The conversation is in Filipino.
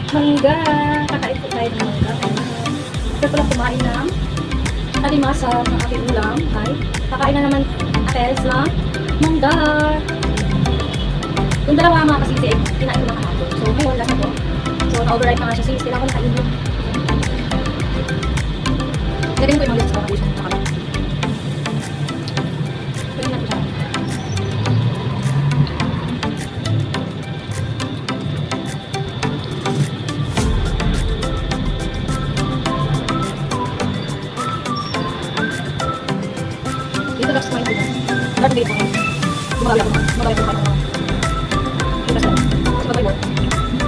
Mangga. Kakain po tayo ng mangga. After ko lang kumain ng alimasa ng aking ulam, ay kakain na naman ates ng mangga. Yung dalawa mga kasisi, kinain ko na kahapon. So, ngayon, lasa ko. So, na-override na nga siya. Sis, kailangan ko na kainin. Gagawin ko yung mga lips ko. Kapag siya nakakabit. Pwede na po siya. Dito lang sa mga ito. Lahat dito. Magalit ko. Magalit ko.